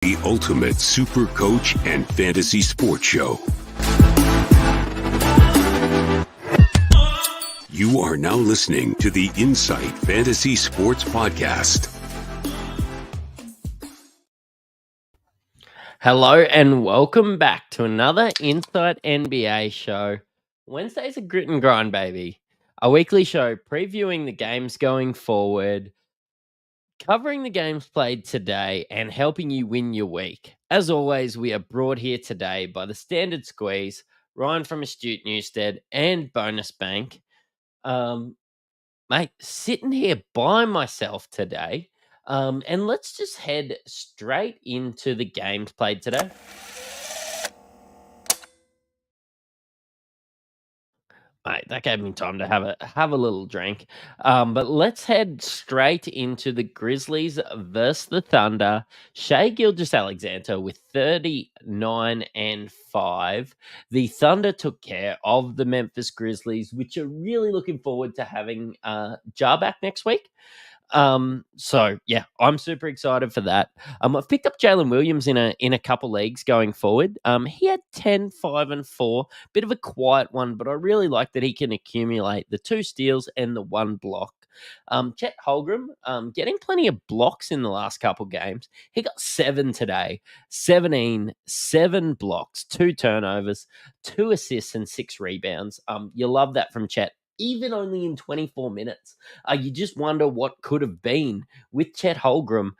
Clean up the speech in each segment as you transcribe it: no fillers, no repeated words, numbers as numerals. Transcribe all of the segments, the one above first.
The ultimate super coach and fantasy sports show. You are now listening to the Insight Fantasy Sports Podcast. Hello and welcome back to another Insight NBA show. Wednesday's a grit and grind, baby. A weekly show previewing the games going forward, covering the games played today, and helping you win your week. As always, we are brought here today by the Standard Squeeze, Ryan from Astute Newstead, and Bonus Bank. Mate, sitting here by myself today. And let's just head straight into the games played today. Mate, that gave me time to have a little drink. But let's head straight into the Grizzlies versus the Thunder. Shai Gilgeous-Alexander with 39-5. The Thunder took care of the Memphis Grizzlies, which are really looking forward to having Jar back next week. So yeah, I'm super excited for that. I've picked up Jalen Williams in a couple leagues going forward. He had 10, 5, and 4. Bit of a quiet one, but I really like that he can accumulate the 2 steals and the 1 block. Chet Holmgren, getting plenty of blocks in the last couple games. He got 7 today, 17, 7 blocks, 2 turnovers, 2 assists, and 6 rebounds. You love that from Chet, even only in 24 minutes. You just wonder what could have been with Chet Holmgren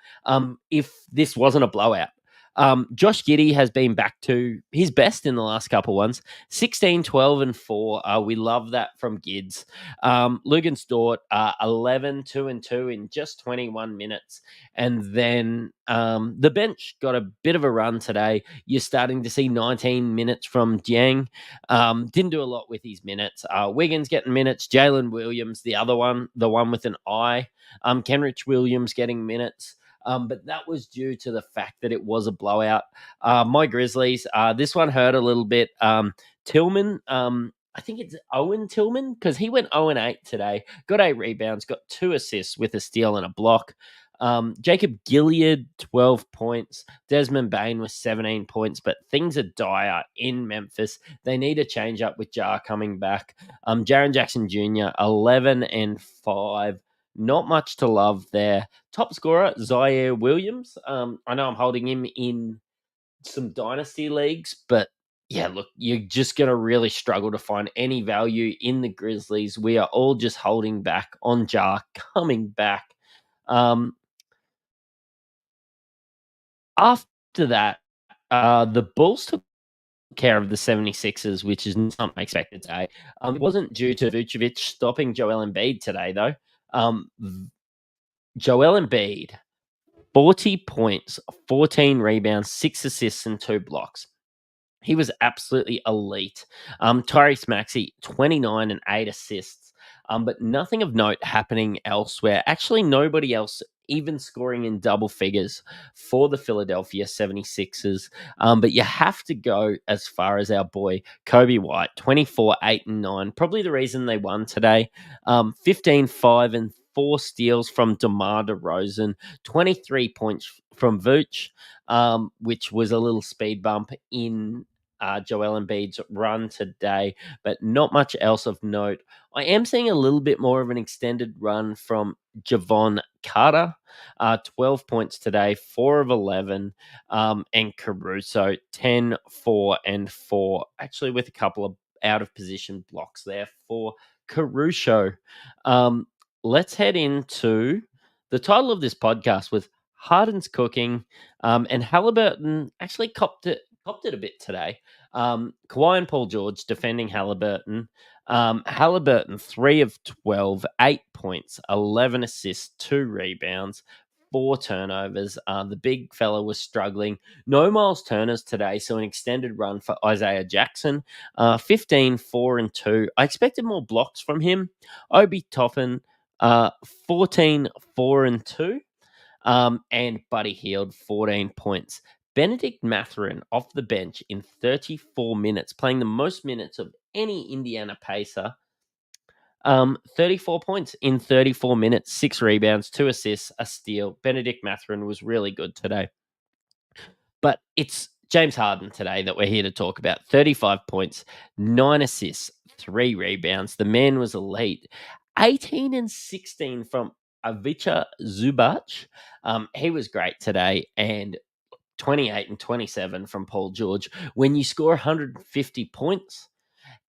if this wasn't a blowout. Josh Giddey has been back to his best in the last couple ones. 16, 12, and 4. We love that from Gids. Lugan Dort, 11, 2, and 2 in just 21 minutes. And then the bench got a bit of a run today. You're starting to see 19 minutes from Jiang. Didn't do a lot with his minutes. Wiggins getting minutes. Jalen Williams, the other one, the one with an eye. Kenrich Williams getting minutes. But that was due to the fact that it was a blowout. My Grizzlies, this one hurt a little bit. Tillman, I think it's Owen Tillman, because he went 0-8 today. Got 8 rebounds, got 2 assists with a steal and a block. Jacob Gilead, 12 points. Desmond Bain was 17 points, but things are dire in Memphis. They need a change up with Jar coming back. Jaren Jackson Jr., 11-5. Not much to love there. Top scorer, Zaire Williams. I know I'm holding him in some dynasty leagues, but yeah, look, you're just going to really struggle to find any value in the Grizzlies. We are all just holding back on Jar coming back. After that, the Bulls took care of the 76ers, which is not expected today. It wasn't due to Vucevic stopping Joel Embiid today, though. Joel Embiid, 40 points, 14 rebounds, 6 assists, and 2 blocks. He was absolutely elite. Tyrese Maxey, 29 and 8 assists, but nothing of note happening elsewhere. Actually, nobody else even scoring in double figures for the Philadelphia 76ers. But you have to go as far as our boy Kobe White, 24, 8, and 9. Probably the reason they won today. 15, 5, and 4 steals from DeMar DeRozan, 23 points from Vooch, which was a little speed bump in Joel Embiid's run today, but not much else of note. I am seeing a little bit more of an extended run from Javon Carter, 12 points today, 4 of 11, and Caruso, 10, 4, and 4, actually with a couple of out-of-position blocks there for Caruso. Let's head into the title of this podcast with Harden's cooking, and Halliburton actually copped it a bit today. Kawhi and Paul George defending Halliburton. Halliburton, 3 of 12, 8 points, 11 assists, 2 rebounds, 4 turnovers. The big fella was struggling. No Miles Turners today, so an extended run for Isaiah Jackson. 15, 4, and 2. I expected more blocks from him. Obi Toppin, 14, 4, and 2. And Buddy Hield, 14 points. Benedict Mathurin off the bench in 34 minutes, playing the most minutes of any Indiana Pacer. 34 points in 34 minutes, 6 rebounds, 2 assists, a steal. Benedict Mathurin was really good today. But it's James Harden today that we're here to talk about. 35 points, 9 assists, 3 rebounds. The man was elite. 18 and 16 from Ivica Zubac. He was great today. And 28 and 27 from Paul George. When you score 150 points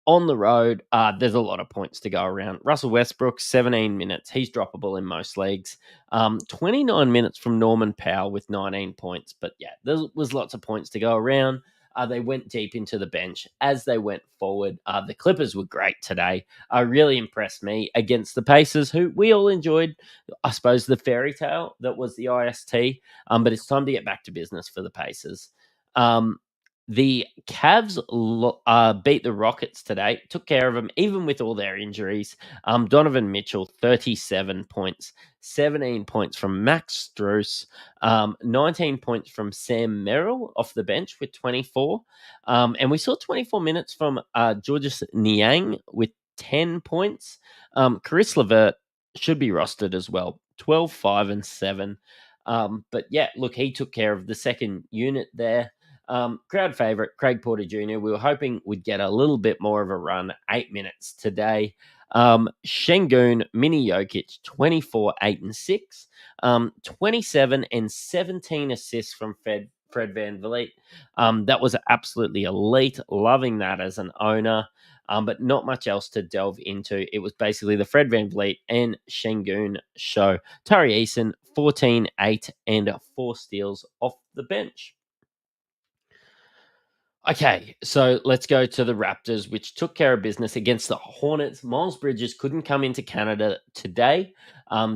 on the road, there's a lot of points to go around. Russell Westbrook, 17 minutes. He's droppable in most leagues. 29 minutes from Norman Powell with 19 points. But yeah, there was lots of points to go around. They went deep into the bench as they went forward. The Clippers were great today. Really impressed me against the Pacers, who we all enjoyed, I suppose, the fairy tale that was the IST. But it's time to get back to business for the Pacers. The Cavs beat the Rockets today, took care of them, even with all their injuries. Donovan Mitchell, 37 points, 17 points from Max Strus, 19 points from Sam Merrill off the bench with 24. And we saw 24 minutes from Georges Niang with 10 points. Caris LeVert should be rostered as well, 12, 5, and 7. But yeah, look, he took care of the second unit there. Crowd favorite, Craig Porter Jr. We were hoping we'd get a little bit more of a run, 8 minutes today. Şengün, Mini Jokic, 24, 8, and 6. 27 and 17 assists from Fred VanVleet. That was absolutely elite. Loving that as an owner. But not much else to delve into. It was basically the Fred VanVleet and Şengün show. Tari Eason, 14, 8, and 4 steals off the bench. Okay, so let's go to the Raptors, which took care of business against the Hornets. Miles Bridges couldn't come into Canada today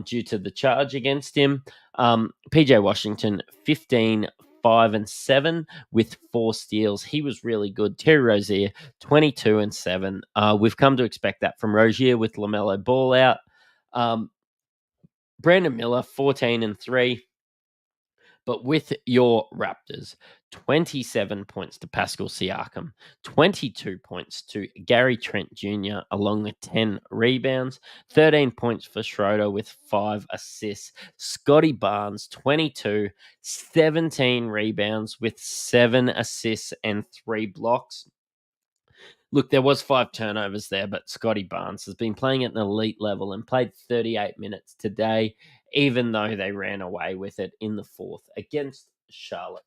due to the charge against him. PJ Washington, 15, 5, and 7 with 4 steals. He was really good. Terry Rozier, 22 and 7. We've come to expect that from Rozier with LaMelo Ball out. Brandon Miller, 14 and 3. But with your Raptors, 27 points to Pascal Siakam, 22 points to Gary Trent Jr., along with 10 rebounds, 13 points for Schroeder with 5 assists, Scotty Barnes, 22, 17 rebounds with 7 assists and 3 blocks. Look, there was 5 turnovers there, but Scotty Barnes has been playing at an elite level and played 38 minutes today, even though they ran away with it in the fourth against Charlotte.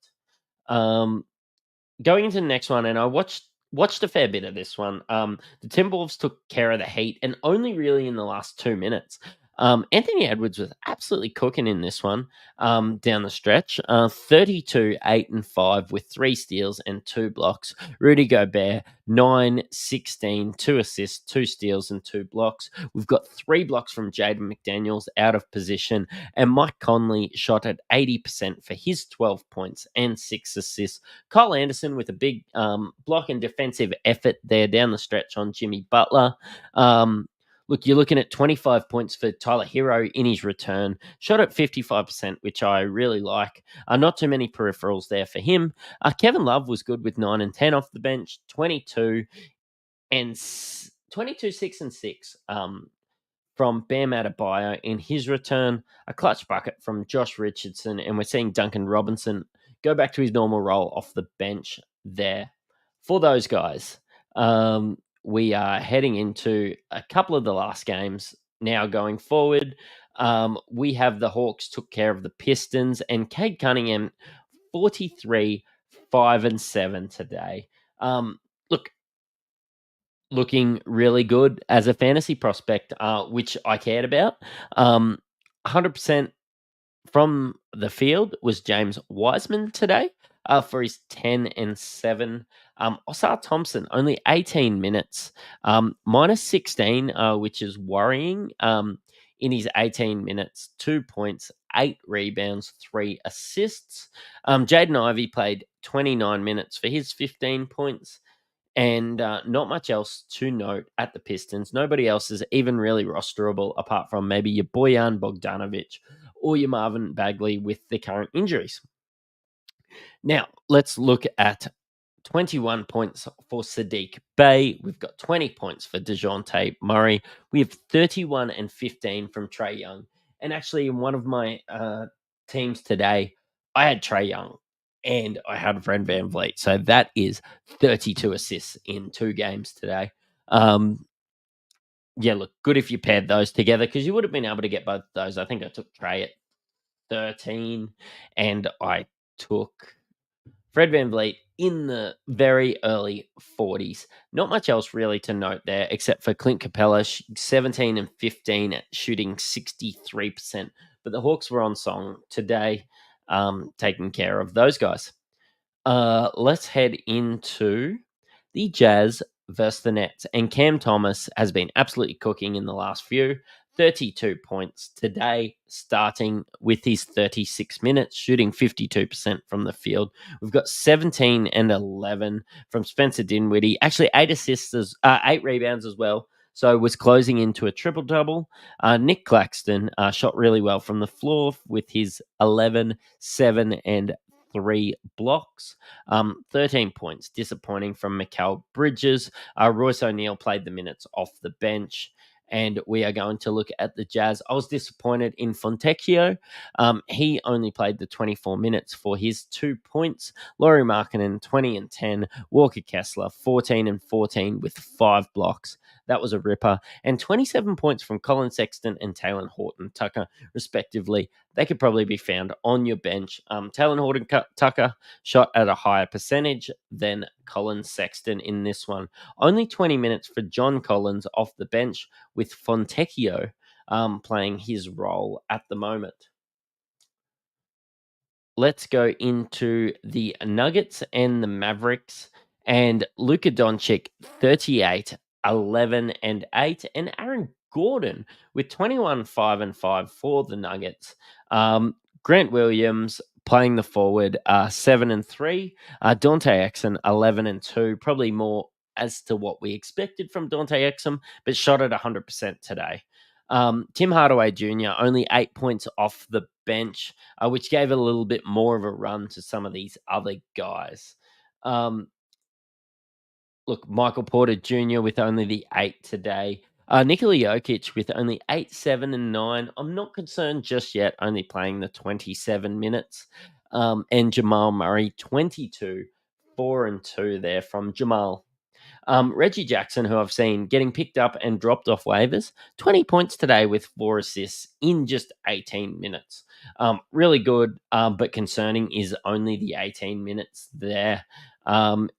Going into the next one, and I watched a fair bit of this one. The Timberwolves took care of the Heat, and only really in the last 2 minutes. Anthony Edwards was absolutely cooking in this one down the stretch. 32, 8, and 5 with 3 steals and 2 blocks. Rudy Gobert, 9, 16, 2 assists, 2 steals, and 2 blocks. We've got 3 blocks from Jaden McDaniels out of position, and Mike Conley shot at 80% for his 12 points and 6 assists. Kyle Anderson with a big block and defensive effort there down the stretch on Jimmy Butler. Look, you're looking at 25 points for Tyler Hero in his return. Shot at 55%, which I really like. Not too many peripherals there for him. Kevin Love was good with 9 and 10 off the bench. 22, 6, and 6 from Bam Adebayo in his return. A clutch bucket from Josh Richardson. And we're seeing Duncan Robinson go back to his normal role off the bench there for those guys. We are heading into a couple of the last games now going forward. We have the Hawks took care of the Pistons, and Cade Cunningham, 43, 5, and 7 today. Looking really good as a fantasy prospect, which I cared about. 100% from the field was James Wiseman today for his 10 and 7. Osar Thompson, only 18 minutes, minus 16, which is worrying. In his 18 minutes, 2 points, 8 rebounds, 3 assists. Jaden Ivey played 29 minutes for his 15 points. And not much else to note at the Pistons. Nobody else is even really rosterable apart from maybe your Bojan Bogdanovic or your Marvin Bagley with the current injuries. Now, let's look at 21 points for Sadiq Bey. We've got 20 points for DeJounte Murray. We have 31 and 15 from Trae Young. And actually, in one of my teams today, I had Trae Young. and I had Fred VanVleet. So that is 32 assists in 2 games today. Yeah, look, good if you paired those together because you would have been able to get both of those. I think I took Trey at 13 and I took Fred VanVleet in the very early 40s. Not much else really to note there except for Clint Capella, 17 and 15 at shooting 63%. But the Hawks were on song today, taking care of those guys. Let's head into the Jazz versus the Nets. And Cam Thomas has been absolutely cooking in the last few. 32 points today, starting with his 36 minutes, shooting 52% from the field. We've got 17 and 11 from Spencer Dinwiddie. Actually, 8 assists, 8 rebounds as well. So was closing into a triple-double. Nick Claxton shot really well from the floor with his 11, 7, and 3 blocks. 13 points, disappointing from Mikal Bridges. Royce O'Neal played the minutes off the bench. And we are going to look at the Jazz. I was disappointed in Fontecchio. He only played the 24 minutes for his 2 points. Lauri Markkanen, 20 and 10. Walker Kessler, 14 and 14 with 5 blocks. That was a ripper. And 27 points from Colin Sexton and Taylor Horton Tucker, respectively. They could probably be found on your bench. Taylor Horton Tucker shot at a higher percentage than Colin Sexton in this one. Only 20 minutes for John Collins off the bench, with Fontecchio playing his role at the moment. Let's go into the Nuggets and the Mavericks. And Luka Doncic, 38, 11, and 8. And Aaron Gordon with 21, 5, and 5 for the Nuggets. Grant Williams playing the forward, 7 and 3. Dante Exum, 11 and 2. Probably more as to what we expected from Dante Exum, but shot at 100% today. Tim Hardaway Jr., only 8 points off the bench, which gave a little bit more of a run to some of these other guys. Look, Michael Porter Jr. with only the 8 today. Nikola Jokic with only 8, 7, and 9. I'm not concerned just yet, only playing the 27 minutes. And Jamal Murray, 22, 4 and 2 there from Jamal. Reggie Jackson, who I've seen getting picked up and dropped off waivers, 20 points today with 4 assists in just 18 minutes. Really good, but concerning is only the 18 minutes there,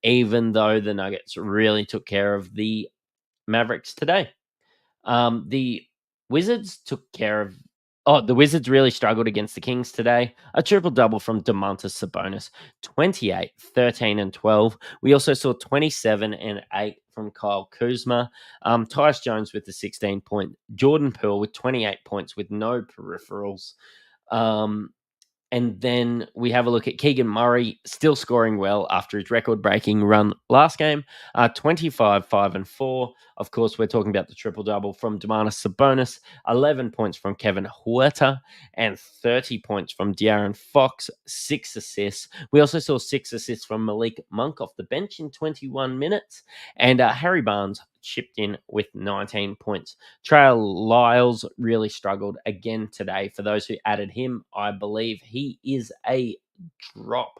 even though the Nuggets really took care of the Mavericks today. The Wizards took care of. Oh, the Wizards really struggled against the Kings today. A triple-double from Domantas Sabonis, 28, 13, and 12. We also saw 27 and 8 from Kyle Kuzma. Tyus Jones with the 16-point. Jordan Poole with 28 points with no peripherals. And then we have a look at Keegan Murray, still scoring well after his record-breaking run last game. 25, 5, and 4. Of course, we're talking about the triple-double from Domantas Sabonis. 11 points from Kevin Huerter and 30 points from De'Aaron Fox. 6 assists. We also saw 6 assists from Malik Monk off the bench in 21 minutes. And Harry Barnes chipped in with 19 points. Trey Lyles really struggled again today. For those who added him, I believe he is a drop.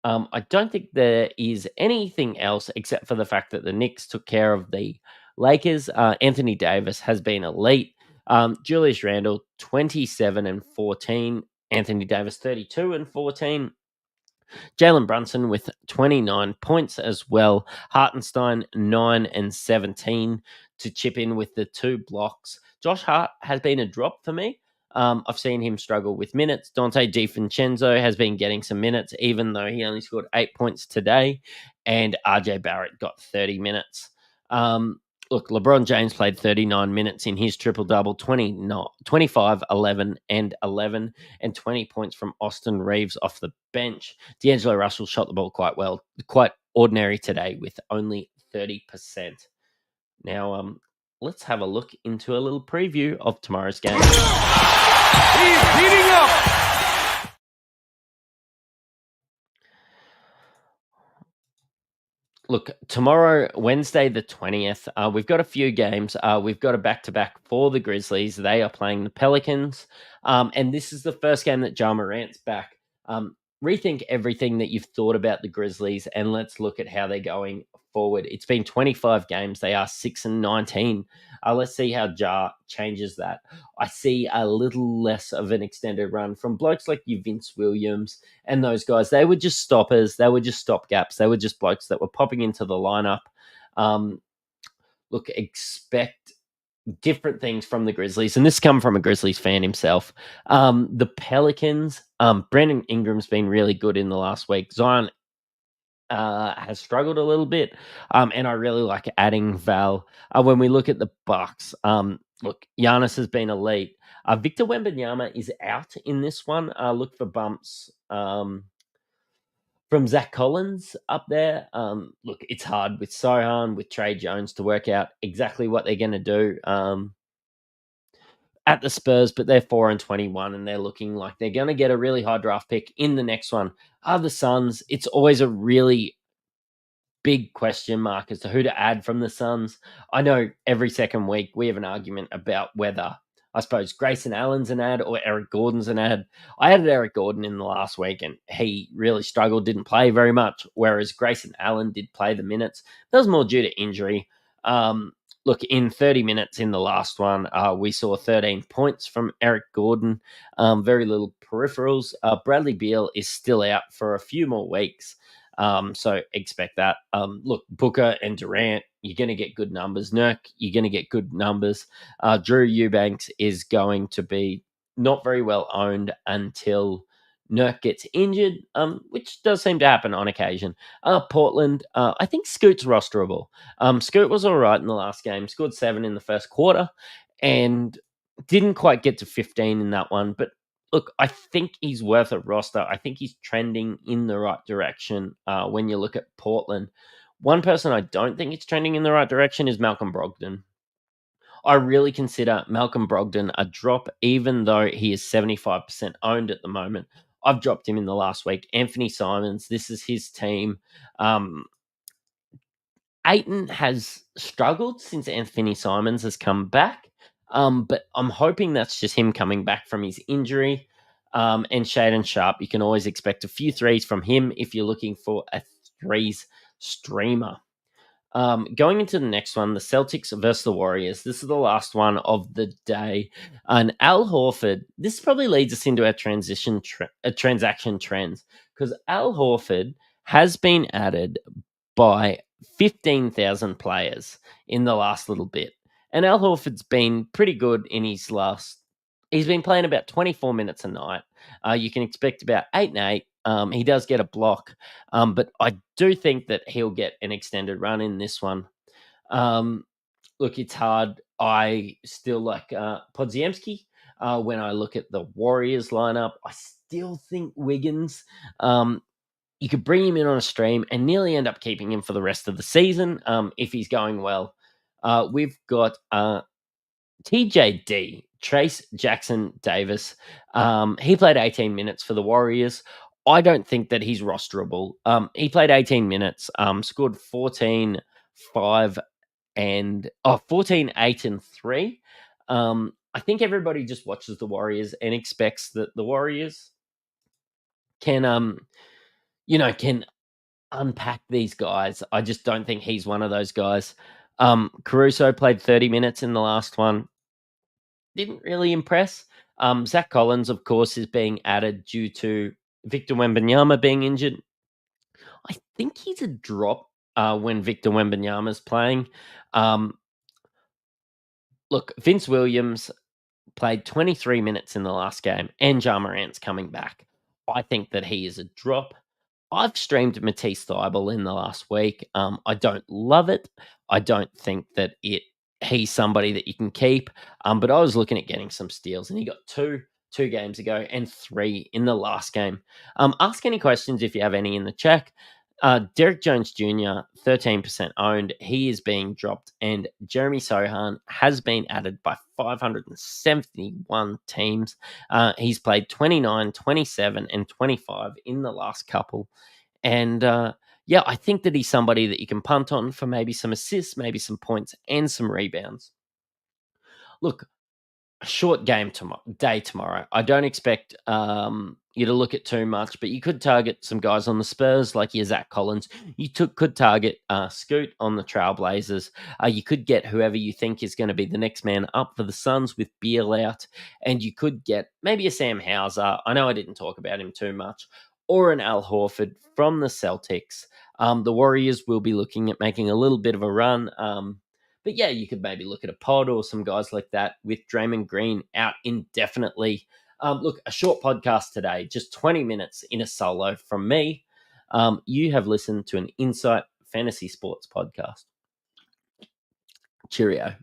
I don't think there is anything else except for the fact that the Knicks took care of the Lakers. Anthony Davis has been elite. Julius Randle, 27 and 14. Anthony Davis, 32 and 14. Jalen Brunson with 29 points as well. Hartenstein, 9 and 17 to chip in with the 2 blocks. Josh Hart has been a drop for me. I've seen him struggle with minutes. Dante DiVincenzo has been getting some minutes, even though he only scored 8 points today. And RJ Barrett got 30 minutes. Look, LeBron James played 39 minutes in his triple-double, 25, 11, and 11, and 20 points from Austin Reeves off the bench. D'Angelo Russell shot the ball quite ordinary today with only 30%. Now, let's have a look into a little preview of tomorrow's game. He's heating up! Look, tomorrow, Wednesday the 20th, we've got a few games. We've got a back-to-back for the Grizzlies. They are playing the Pelicans. And this is the first game that Ja Morant's back. rethink everything that you've thought about the Grizzlies, and let's look at how they're going forward. It's been 25 games. They are 6-19. Let's see how Jar changes that. I see a little less of an extended run from blokes like you, Vince Williams, and those guys. They were just stoppers. They were just stopgaps. They were just blokes that were popping into the lineup. Look, expect different things from the Grizzlies, and this come from a Grizzlies fan himself. The Pelicans, Brandon Ingram's been really good in the last week. Zion has struggled a little bit, and I really like adding Val. When we look at the Bucks, look, Giannis has been elite. Victor Wembanyama is out in this one. Look for bumps from Zach Collins up there. Look, it's hard with Sohan, with Trey Jones to work out exactly what they're going to do. At the Spurs, but they're 4-21, and they're looking like they're going to get a really high draft pick in the next one. Are the Suns? It's always a really big question mark as to who to add from the Suns. I know every second week we have an argument about whether, I suppose, Grayson Allen's an ad or Eric Gordon's an ad. I added Eric Gordon in the last week, and he really struggled, didn't play very much, whereas Grayson Allen did play the minutes. That was more due to injury. Look, in 30 minutes in the last one, we saw 13 points from Eric Gordon, very little peripherals. Bradley Beal is still out for a few more weeks, so expect that. Look, Booker and Durant, you're going to get good numbers. Nurk, you're going to get good numbers. Drew Eubanks is going to be not very well owned until Nurk gets injured, which does seem to happen on occasion. Portland, I think Scoot's rosterable. Scoot was all right in the last game, scored 7 in the first quarter, and didn't quite get to 15 in that one. But look, I think he's worth a roster. I think he's trending in the right direction when you look at Portland. One person I don't think it's trending in the right direction is Malcolm Brogdon. I really consider Malcolm Brogdon a drop, even though he is 75% owned at the moment. I've dropped him in the last week. Anthony Simons, this is his team. Aiton has struggled since Anthony Simons has come back, but I'm hoping that's just him coming back from his injury. And Shaden Sharp, you can always expect a few threes from him if you're looking for a threes streamer. Going into the next one, the Celtics versus the Warriors. This is the last one of the day. And Al Horford, this probably leads us into our transaction trends, because Al Horford has been added by 15,000 players in the last little bit. And Al Horford's been pretty good in his last. He's been playing about 24 minutes a night. You can expect about 8 and 8. He does get a block, but I do think that he'll get an extended run in this one. Look, it's hard. I still like Podziemski. When I look at the Warriors lineup, I still think Wiggins. You could bring him in on a stream and nearly end up keeping him for the rest of the season if he's going well. We've got TJD, Trace Jackson Davis. He played 18 minutes for the Warriors. I don't think that he's rosterable. He played 18 minutes, scored 14, 5, and 14, 8, and 3. I think everybody just watches the Warriors and expects that the Warriors can can unpack these guys. I just don't think he's one of those guys. Caruso played 30 minutes in the last one. Didn't really impress. Zach Collins, of course, is being added due to Victor Wembanyama being injured. I think he's a drop when Victor Wembanyama's playing. Look, Vince Williams played 23 minutes in the last game, and Ja Morant's coming back. I think that he is a drop. I've streamed Matisse Thybulle in the last week. I don't love it. I don't think that he's somebody that you can keep. But I was looking at getting some steals, and he got two games ago and 3 in the last game. Ask any questions if you have any in the chat. Derek Jones Jr., 13% owned. He is being dropped, and Jeremy Sohan has been added by 571 teams. He's played 29, 27, and 25 in the last couple. And I think that he's somebody that you can punt on for maybe some assists, maybe some points, and some rebounds. Look, a short game day tomorrow. I don't expect you to look at too much, but you could target some guys on the Spurs like your Zach Collins. You could target Scoot on the Trailblazers. You could get whoever you think is going to be the next man up for the Suns with Beal out, and you could get maybe a Sam Hauser. I know I didn't talk about him too much, or an Al Horford from the Celtics. The Warriors will be looking at making a little bit of a run. But yeah, you could maybe look at a Pod or some guys like that with Draymond Green out indefinitely. Look, a short podcast today, just 20 minutes in a solo from me. You have listened to an Insight Fantasy Sports podcast. Cheerio.